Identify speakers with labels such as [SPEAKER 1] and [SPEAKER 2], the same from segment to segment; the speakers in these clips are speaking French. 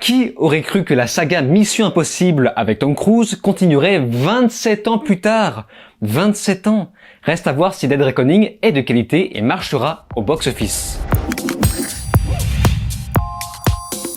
[SPEAKER 1] Qui aurait cru que la saga Mission Impossible avec Tom Cruise continuerait 27 ans plus tard? 27 ans. Reste à voir si Dead Reckoning est de qualité et marchera au box-office.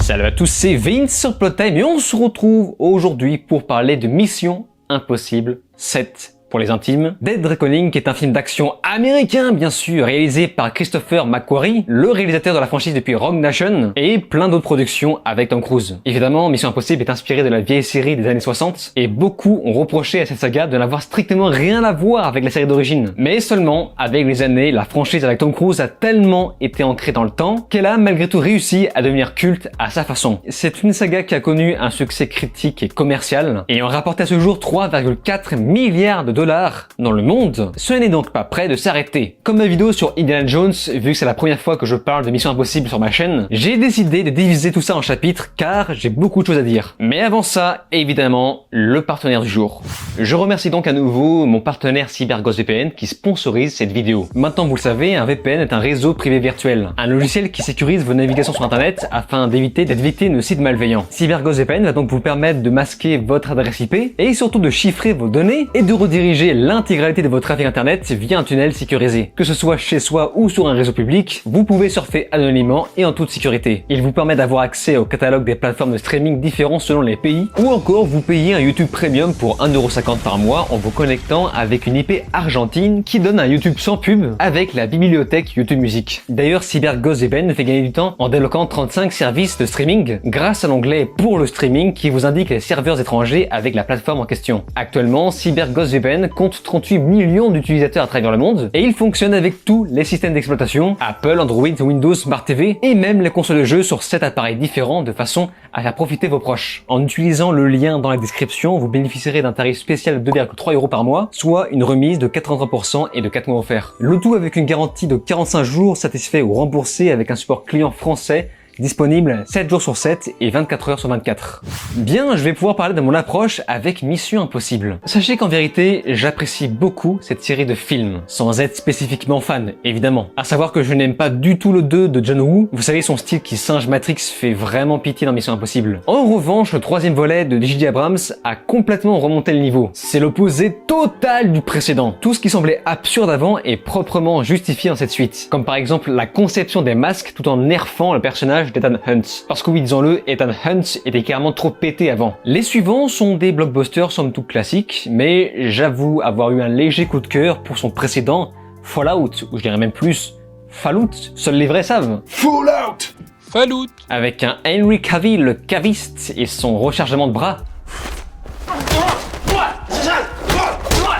[SPEAKER 1] Salut à tous, c'est Vince sur Plottime et on se retrouve aujourd'hui pour parler de Mission Impossible 7. Pour les intimes, Dead Reckoning, qui est un film d'action américain bien sûr, réalisé par Christopher McQuarrie, le réalisateur de la franchise depuis Rogue Nation, et plein d'autres productions avec Tom Cruise. Évidemment, Mission Impossible est inspiré de la vieille série des années 60, et beaucoup ont reproché à cette saga de n'avoir strictement rien à voir avec la série d'origine. Mais seulement, avec les années, la franchise avec Tom Cruise a tellement été ancrée dans le temps, qu'elle a malgré tout réussi à devenir culte à sa façon. C'est une saga qui a connu un succès critique et commercial, ayant rapporté à ce jour 3,4 milliards de dollars dans le monde. Ce n'est donc pas prêt de s'arrêter. Comme ma vidéo sur Indiana Jones, vu que c'est la première fois que je parle de Mission Impossible sur ma chaîne, j'ai décidé de diviser tout ça en chapitres car j'ai beaucoup de choses à dire. Mais avant ça, évidemment, le partenaire du jour. Je remercie donc à nouveau mon partenaire CyberGhost VPN qui sponsorise cette vidéo. Maintenant vous le savez, un VPN est un réseau privé virtuel, un logiciel qui sécurise vos navigations sur internet afin d'éviter d'être victime de sites malveillants. CyberGhost VPN va donc vous permettre de masquer votre adresse IP et surtout de chiffrer vos données et de rediriger l'intégralité de votre trafic internet via un tunnel sécurisé. Que ce soit chez soi ou sur un réseau public, vous pouvez surfer anonymement et en toute sécurité. Il vous permet d'avoir accès au catalogue des plateformes de streaming différents selon les pays, ou encore vous payez un YouTube Premium pour 1,50€ par mois en vous connectant avec une IP argentine qui donne un YouTube sans pub avec la bibliothèque YouTube Music. D'ailleurs, CyberGhost VPN fait gagner du temps en débloquant 35 services de streaming grâce à l'onglet pour le streaming qui vous indique les serveurs étrangers avec la plateforme en question. Actuellement, CyberGhost VPN compte 38 millions d'utilisateurs à travers le monde et il fonctionne avec tous les systèmes d'exploitation, Apple, Android, Windows, Smart TV et même les consoles de jeux sur 7 appareils différents de façon à faire profiter vos proches. En utilisant le lien dans la description, vous bénéficierez d'un tarif spécial de 2,3€ par mois, soit une remise de 83% et de 4 mois offerts. Le tout avec une garantie de 45 jours satisfait ou remboursé avec un support client français disponible 7 jours sur 7 et 24 heures sur 24. Bien, je vais pouvoir parler de mon approche avec Mission Impossible. Sachez qu'en vérité, j'apprécie beaucoup cette série de films, sans être spécifiquement fan, évidemment. À savoir que je n'aime pas du tout le 2 de John Woo, vous savez son style qui singe Matrix fait vraiment pitié dans Mission Impossible. En revanche, le troisième volet de J.J. Abrams a complètement remonté le niveau. C'est l'opposé total du précédent. Tout ce qui semblait absurde avant est proprement justifié dans cette suite. Comme par exemple la conception des masques tout en nerfant le personnage d'Ethan Hunt. Parce que oui, disons-le, Ethan Hunt était carrément trop pété avant. Les suivants sont des blockbusters somme toute classiques, mais j'avoue avoir eu un léger coup de cœur pour son précédent, Fallout, ou je dirais même plus, Fallout, seuls les vrais savent.
[SPEAKER 2] Fallout! Fallout!
[SPEAKER 1] Avec un Henry Cavill, le caviste, et son rechargement de bras.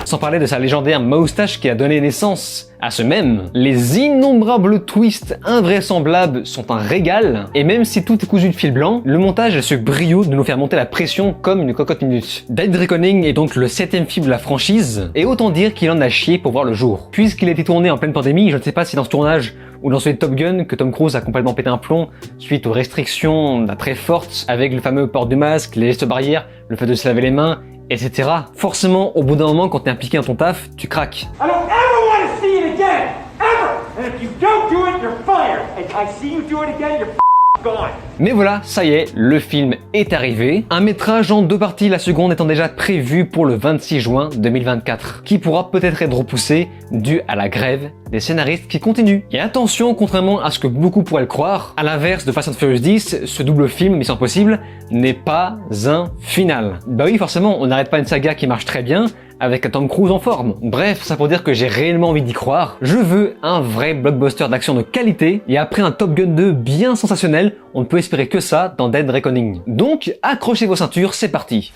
[SPEAKER 1] Sans parler de sa légendaire moustache qui a donné naissance à ce même. Les innombrables twists invraisemblables sont un régal, et même si tout est cousu de fil blanc, le montage a ce brio de nous faire monter la pression comme une cocotte minute. Dead Reckoning est donc le 7e film de la franchise, et autant dire qu'il en a chié pour voir le jour. Puisqu'il a été tourné en pleine pandémie, je ne sais pas si dans ce tournage ou dans celui de Top Gun que Tom Cruise a complètement pété un plomb suite aux restrictions très fortes avec le fameux port du masque, les gestes barrières, le fait de se laver les mains, etc. Forcément, au bout d'un moment, quand t'es impliqué dans ton taf, tu craques.
[SPEAKER 3] I don't ever want to see it again! Ever! And if you don't do it, you're fired! And I see you do it again, you're gone!
[SPEAKER 1] Mais voilà, ça y est, le film est arrivé. Un métrage en 2 parties, la seconde étant déjà prévue pour le 26 juin 2024, qui pourra peut-être être repoussé dû à la grève des scénaristes qui continue. Et attention, contrairement à ce que beaucoup pourraient le croire, à l'inverse de Fast and Furious 10, ce double film, Mission Impossible, n'est pas un final. Bah oui, forcément, on n'arrête pas une saga qui marche très bien, avec un Tom Cruise en forme. Bref, ça pour dire que j'ai réellement envie d'y croire. Je veux un vrai blockbuster d'action de qualité, et après un Top Gun 2 bien sensationnel, on ne peut espérer que ça dans Dead Reckoning. Donc, accrochez vos ceintures, c'est parti.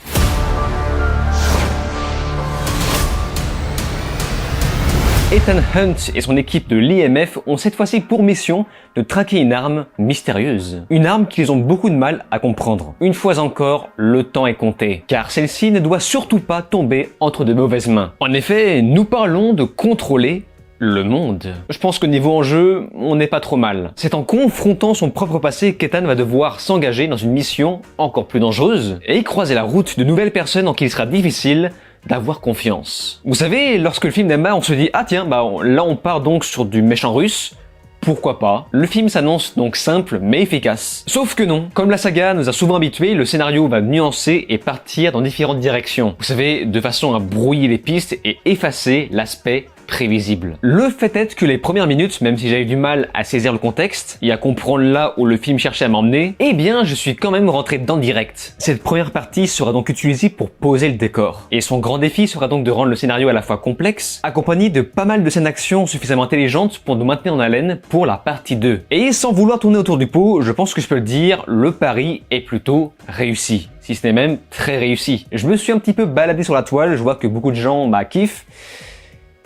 [SPEAKER 1] Ethan Hunt et son équipe de l'IMF ont cette fois-ci pour mission de traquer une arme mystérieuse. Une arme qu'ils ont beaucoup de mal à comprendre. Une fois encore, le temps est compté, car celle-ci ne doit surtout pas tomber entre de mauvaises mains. En effet, nous parlons de contrôler le monde. Je pense que niveau enjeu, on n'est pas trop mal. C'est en confrontant son propre passé qu'Ethan va devoir s'engager dans une mission encore plus dangereuse et croiser la route de nouvelles personnes en qui il sera difficile d'avoir confiance. Vous savez, lorsque le film démarre, on se dit « Ah tiens, là on part donc sur du méchant russe », pourquoi pas. Le film s'annonce donc simple mais efficace. Sauf que non, comme la saga nous a souvent habitués, le scénario va nuancer et partir dans différentes directions. Vous savez, de façon à brouiller les pistes et effacer l'aspect prévisible. Le fait est que les premières minutes, même si j'avais du mal à saisir le contexte et à comprendre là où le film cherchait à m'emmener, eh bien je suis quand même rentré dedans direct. Cette première partie sera donc utilisée pour poser le décor. Et son grand défi sera donc de rendre le scénario à la fois complexe, accompagné de pas mal de scènes d'action suffisamment intelligentes pour nous maintenir en haleine pour la partie 2. Et sans vouloir tourner autour du pot, je pense que je peux le dire, le pari est plutôt réussi. Si ce n'est même très réussi. Je me suis un petit peu baladé sur la toile, je vois que beaucoup de gens kiffent.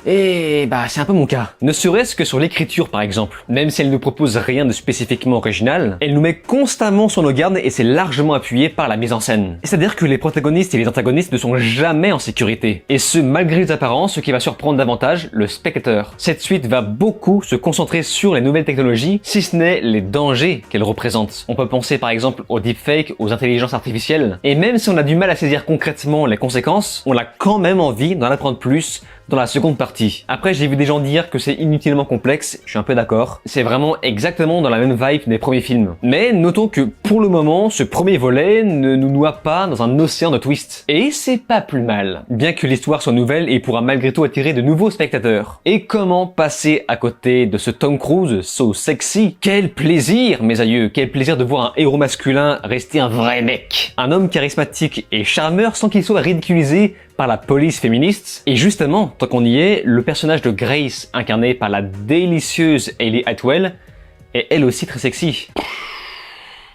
[SPEAKER 1] Et c'est un peu mon cas. Ne serait-ce que sur l'écriture par exemple. Même si elle ne propose rien de spécifiquement original, elle nous met constamment sur nos gardes et c'est largement appuyé par la mise en scène. C'est-à-dire que les protagonistes et les antagonistes ne sont jamais en sécurité. Et ce malgré les apparences, ce qui va surprendre davantage le spectateur. Cette suite va beaucoup se concentrer sur les nouvelles technologies, si ce n'est les dangers qu'elles représentent. On peut penser par exemple aux deepfakes, aux intelligences artificielles. Et même si on a du mal à saisir concrètement les conséquences, on a quand même envie d'en apprendre plus dans la seconde partie. Après, j'ai vu des gens dire que c'est inutilement complexe, je suis un peu d'accord. C'est vraiment exactement dans la même vibe des premiers films. Mais notons que pour le moment, ce premier volet ne nous noie pas dans un océan de twists. Et c'est pas plus mal. Bien que l'histoire soit nouvelle et pourra malgré tout attirer de nouveaux spectateurs. Et comment passer à côté de ce Tom Cruise so sexy? Quel plaisir, mes aïeux, quel plaisir de voir un héros masculin rester un vrai mec. Un homme charismatique et charmeur sans qu'il soit ridiculisé par la police féministe. Et justement, tant qu'on y est, le personnage de Grace, incarné par la délicieuse Hayley Atwell, est elle aussi très sexy.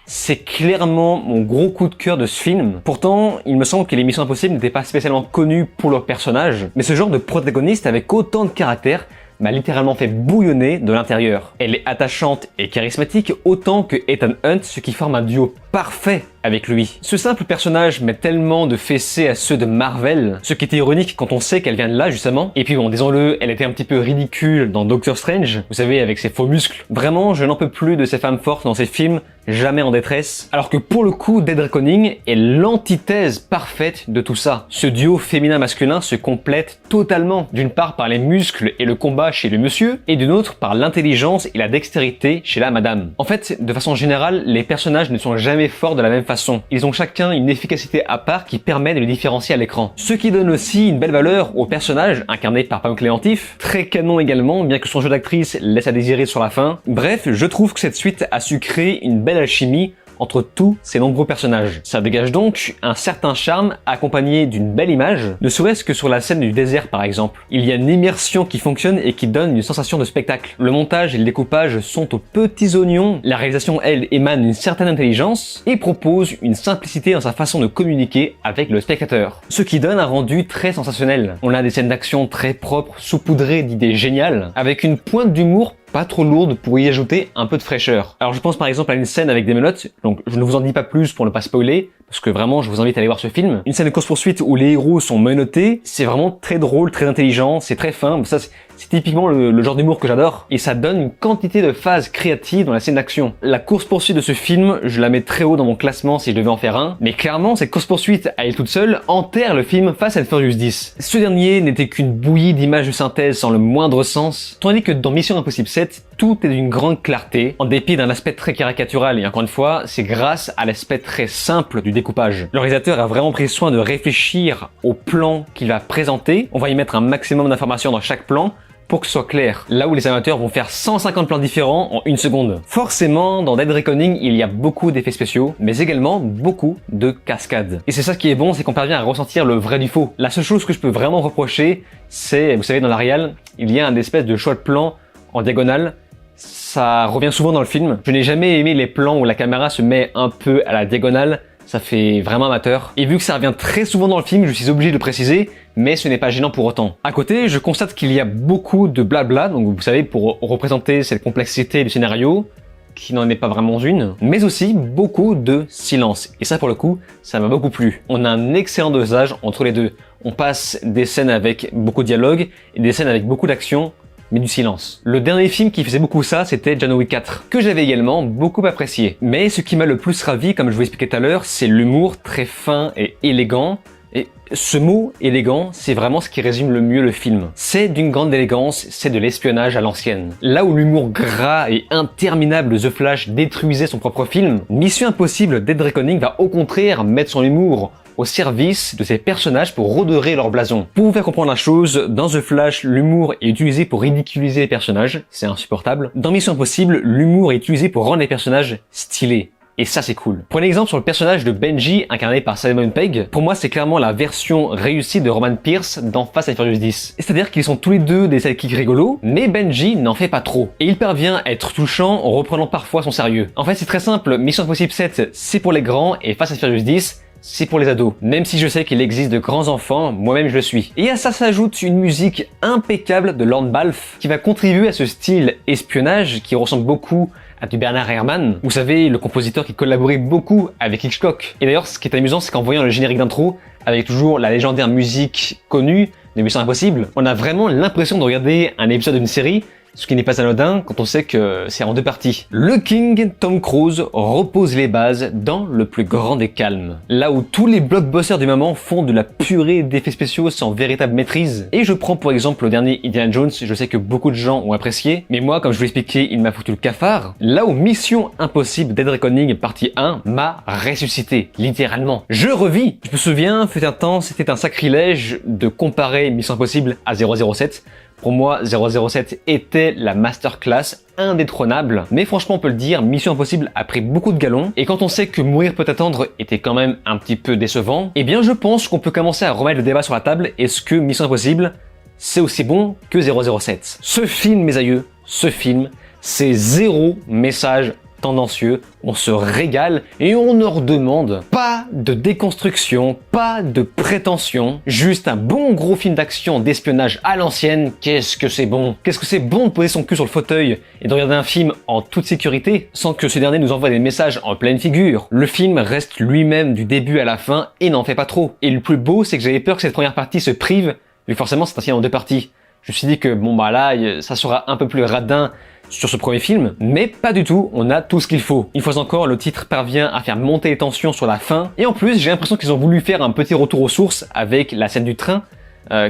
[SPEAKER 1] C'est clairement mon gros coup de cœur de ce film. Pourtant, il me semble que les Missions Impossibles n'étaient pas spécialement connues pour leur personnage, mais ce genre de protagoniste avec autant de caractère m'a littéralement fait bouillonner de l'intérieur. Elle est attachante et charismatique autant que Ethan Hunt, ce qui forme un duo parfait avec lui. Ce simple personnage met tellement de fessées à ceux de Marvel, ce qui était ironique quand on sait qu'elle vient de là justement. Et puis bon, disons-le, elle était un petit peu ridicule dans Doctor Strange, vous savez, avec ses faux muscles. Vraiment, je n'en peux plus de ces femmes fortes dans ces films, jamais en détresse. Alors que pour le coup, Dead Reckoning est l'antithèse parfaite de tout ça. Ce duo féminin-masculin se complète totalement, d'une part par les muscles et le combat chez le monsieur, et d'une autre par l'intelligence et la dextérité chez la madame. En fait, de façon générale, les personnages ne sont jamais forts de la même façon. Ils ont chacun une efficacité à part qui permet de les différencier à l'écran. Ce qui donne aussi une belle valeur au personnage incarné par Pam Clémentif, très canon également, bien que son jeu d'actrice laisse à désirer sur la fin. Bref, je trouve que cette suite a su créer une belle alchimie entre tous ces nombreux personnages. Ça dégage donc un certain charme accompagné d'une belle image, ne serait-ce que sur la scène du désert par exemple. Il y a une immersion qui fonctionne et qui donne une sensation de spectacle. Le montage et le découpage sont aux petits oignons, la réalisation elle émane d'une certaine intelligence et propose une simplicité dans sa façon de communiquer avec le spectateur. Ce qui donne un rendu très sensationnel. On a des scènes d'action très propres, saupoudrées d'idées géniales, avec une pointe d'humour pas trop lourde pour y ajouter un peu de fraîcheur. Alors je pense par exemple à une scène avec des menottes, donc je ne vous en dis pas plus pour ne pas spoiler, parce que vraiment je vous invite à aller voir ce film. Une scène de course-poursuite où les héros sont menottés, c'est vraiment très drôle, très intelligent, c'est très fin, ça c'est typiquement le genre d'humour que j'adore, et ça donne une quantité de phases créatives dans la scène d'action. La course-poursuite de ce film, je la mets très haut dans mon classement si je devais en faire un, mais clairement cette course-poursuite à elle toute seule enterre le film Fast and Furious 10. Ce dernier n'était qu'une bouillie d'images de synthèse sans le moindre sens, tandis que dans Mission Impossible 7, tout est d'une grande clarté, en dépit d'un aspect très caricatural, et encore une fois, c'est grâce à l'aspect très simple du découpage. Le réalisateur a vraiment pris soin de réfléchir au plan qu'il va présenter, on va y mettre un maximum d'informations dans chaque plan, pour que ce soit clair, là où les amateurs vont faire 150 plans différents en une seconde. Forcément, dans Dead Reckoning, il y a beaucoup d'effets spéciaux, mais également beaucoup de cascades. Et c'est ça qui est bon, c'est qu'on parvient à ressentir le vrai du faux. La seule chose que je peux vraiment reprocher, c'est, vous savez, dans la réal, il y a un espèce de choix de plan en diagonale. Ça revient souvent dans le film. Je n'ai jamais aimé les plans où la caméra se met un peu à la diagonale. Ça fait vraiment amateur. Et vu que ça revient très souvent dans le film, je suis obligé de le préciser, mais ce n'est pas gênant pour autant. À côté, je constate qu'il y a beaucoup de blabla, donc vous savez, pour représenter cette complexité du scénario, qui n'en est pas vraiment une, mais aussi beaucoup de silence. Et ça, pour le coup, ça m'a beaucoup plu. On a un excellent dosage entre les deux. On passe des scènes avec beaucoup de dialogue et des scènes avec beaucoup d'action, mais du silence. Le dernier film qui faisait beaucoup ça, c'était John Wick 4, que j'avais également beaucoup apprécié. Mais ce qui m'a le plus ravi, comme je vous l'expliquais tout à l'heure, c'est l'humour très fin et élégant, Et ce mot élégant, c'est vraiment ce qui résume le mieux le film. C'est d'une grande élégance, c'est de l'espionnage à l'ancienne. Là où l'humour gras et interminable de The Flash détruisait son propre film, Mission Impossible Dead Reckoning va au contraire mettre son humour au service de ces personnages pour redorer leur blason. Pour vous faire comprendre la chose, dans The Flash, l'humour est utilisé pour ridiculiser les personnages, c'est insupportable. Dans Mission Impossible, l'humour est utilisé pour rendre les personnages stylés. Et ça c'est cool. Prenez exemple sur le personnage de Benji incarné par Simon Pegg. Pour moi c'est clairement la version réussie de Roman Pierce dans Fast and Furious 10. C'est-à-dire qu'ils sont tous les deux des sidekicks rigolos, mais Benji n'en fait pas trop. Et il parvient à être touchant en reprenant parfois son sérieux. En fait c'est très simple, Mission Impossible 7 c'est pour les grands et Fast and Furious 10 c'est pour les ados. Même si je sais qu'il existe de grands enfants, moi-même je le suis. Et à ça s'ajoute une musique impeccable de Lord Balfe qui va contribuer à ce style espionnage qui ressemble beaucoup à du Bernard Herrmann. Vous savez, le compositeur qui collaborait beaucoup avec Hitchcock. Et d'ailleurs, ce qui est amusant, c'est qu'en voyant le générique d'intro, avec toujours la légendaire musique connue de Mission Impossible, on a vraiment l'impression de regarder un épisode d'une série, ce qui n'est pas anodin quand on sait que c'est en 2 parties. Le King, Tom Cruise, repose les bases dans le plus grand des calmes. Là où tous les blockbusters du moment font de la purée d'effets spéciaux sans véritable maîtrise. Et je prends pour exemple le dernier Indiana Jones, je sais que beaucoup de gens ont apprécié, mais moi, comme je vous l'ai expliqué, il m'a foutu le cafard. Là où Mission Impossible Dead Reckoning partie 1 m'a ressuscité, littéralement. Je revis. Je me souviens, fut un temps, c'était un sacrilège de comparer Mission Impossible à 007. Pour moi, 007 était la masterclass indétrônable, mais franchement on peut le dire, Mission Impossible a pris beaucoup de galons, et quand on sait que Mourir peut attendre était quand même un petit peu décevant, eh bien je pense qu'on peut commencer à remettre le débat sur la table, est-ce que Mission Impossible c'est aussi bon que 007? Ce film, mes aïeux, ce film, c'est zéro message tendancieux, on se régale et on ne redemande pas de déconstruction, pas de prétention, juste un bon gros film d'action d'espionnage à l'ancienne. Qu'est-ce que c'est bon? Qu'est-ce que c'est bon de poser son cul sur le fauteuil et de regarder un film en toute sécurité sans que ce dernier nous envoie des messages en pleine figure. Le film reste lui-même du début à la fin et n'en fait pas trop. Et le plus beau, c'est que j'avais peur que cette première partie se prive, vu que forcément c'est un film en 2 parties. Je me suis dit que bon bah là, ça sera un peu plus radin sur ce premier film, mais pas du tout, on a tout ce qu'il faut. Une fois encore, le titre parvient à faire monter les tensions sur la fin, et en plus, j'ai l'impression qu'ils ont voulu faire un petit retour aux sources avec la scène du train,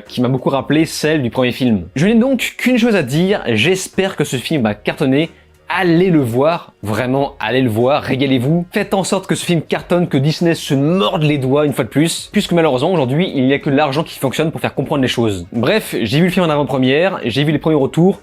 [SPEAKER 1] qui m'a beaucoup rappelé celle du premier film. Je n'ai donc qu'une chose à dire, j'espère que ce film va cartonner. Allez le voir, vraiment, allez le voir, régalez-vous. Faites en sorte que ce film cartonne, que Disney se morde les doigts une fois de plus, puisque malheureusement aujourd'hui, il n'y a que l'argent qui fonctionne pour faire comprendre les choses. Bref, j'ai vu le film en avant-première, j'ai vu les premiers retours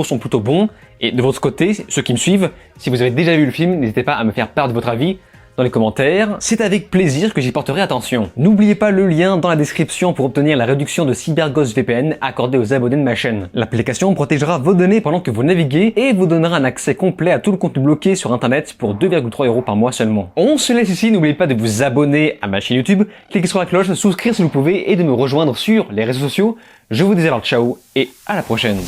[SPEAKER 1] sont plutôt bons, et de votre côté, ceux qui me suivent, si vous avez déjà vu le film, n'hésitez pas à me faire part de votre avis dans les commentaires, c'est avec plaisir que j'y porterai attention. N'oubliez pas le lien dans la description pour obtenir la réduction de CyberGhost VPN accordée aux abonnés de ma chaîne. L'application protégera vos données pendant que vous naviguez et vous donnera un accès complet à tout le contenu bloqué sur internet pour 2,3 € par mois seulement. On se laisse ici, n'oubliez pas de vous abonner à ma chaîne YouTube, cliquez sur la cloche, souscrire si vous pouvez et de me rejoindre sur les réseaux sociaux. Je vous dis alors ciao et à la prochaine.